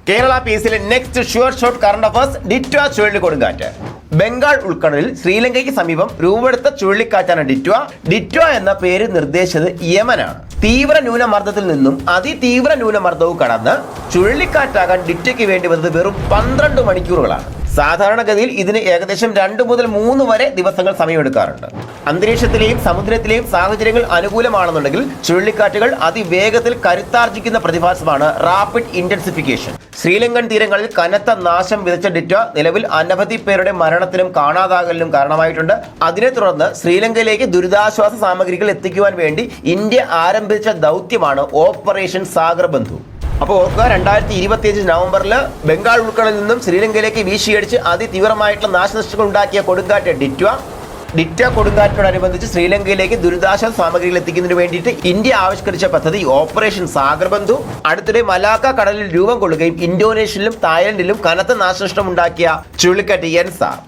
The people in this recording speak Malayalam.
കേരള പീസിലെ next sure shot current affairs Ditwah ചുഴലിക്കൊടുങ്കാറ്റ്. ബംഗാൾ ഉൾക്കടലിൽ ശ്രീലങ്കയ്ക്ക് സമീപം രൂപമെടുത്ത ചുഴലിക്കാറ്റാണ് ഡിറ്റ്വ. ഡിറ്റ്വ എന്ന പേര് നിർദ്ദേശിച്ചത് യമനാണ്. തീവ്ര ന്യൂനമർദ്ദത്തിൽ നിന്നും അതിതീവ്ര ന്യൂനമർദ്ദവും കടന്ന് ചുഴലിക്കാറ്റാകാൻ ഡിറ്റ്വയ്ക്ക് വേണ്ടി വന്നത് വെറും 12 മണിക്കൂറുകളാണ്. സാധാരണഗതിയിൽ ഇതിന് ഏകദേശം 2 മുതൽ 3 വരെ ദിവസങ്ങൾ സമയമെടുക്കാറുണ്ട്. അന്തരീക്ഷത്തിലെയും സമുദ്രത്തിലെയും സാഹചര്യങ്ങൾ അനുകൂലമാണെന്നുണ്ടെങ്കിൽ ചുഴലിക്കാറ്റുകൾ അതിവേഗത്തിൽ കരുത്താർജിക്കുന്ന പ്രതിഭാസമാണ് റാപ്പിഡ് ഇന്റൻസിഫിക്കേഷൻ. ശ്രീലങ്കൻ തീരങ്ങളിൽ കനത്ത നാശം വിതച്ച ഡിറ്റ്വ നിലവിൽ അനവധി പേരുടെ മരണത്തിനും കാണാതാകലിനും കാരണമായിട്ടുണ്ട്. അതിനെ തുടർന്ന് ശ്രീലങ്കയിലേക്ക് ദുരിതാശ്വാസ സാമഗ്രികൾ എത്തിക്കുവാൻ വേണ്ടി ഇന്ത്യ ആരംഭിച്ച ദൗത്യമാണ് ഓപ്പറേഷൻ സാഗർ ബന്ധു. അപ്പോൾ ഓർക്കുക, 2025 നവംബറിൽ ബംഗാൾ ഉൾക്കടലിൽ നിന്നും ശ്രീലങ്കയിലേക്ക് വീശിയടിച്ച് അതിതീവ്രമായിട്ടുള്ള നാശനഷ്ടങ്ങൾ ഉണ്ടാക്കിയ കൊടുങ്കാറ്റ് ഡിറ്റ്വ കൊടുങ്കാറ്റിനോടനുബന്ധിച്ച് ശ്രീലങ്കയിലേക്ക് ദുരിതാശ്വാസ സാമഗ്രികൾ എത്തിക്കുന്നതിന് വേണ്ടിയിട്ട് ഇന്ത്യ ആവിഷ്കരിച്ച പദ്ധതി ഓപ്പറേഷൻ സാഗർ ബന്ധു അടുത്തിടെ മലാക്ക കടലിൽ രൂപം കൊള്ളുകയും ഇന്തോനേഷ്യയിലും തായ്ലൻഡിലും കനത്ത നാശനഷ്ടം ഉണ്ടാക്കിയ ചുഴലിക്കാറ്റ് യെൻസാർ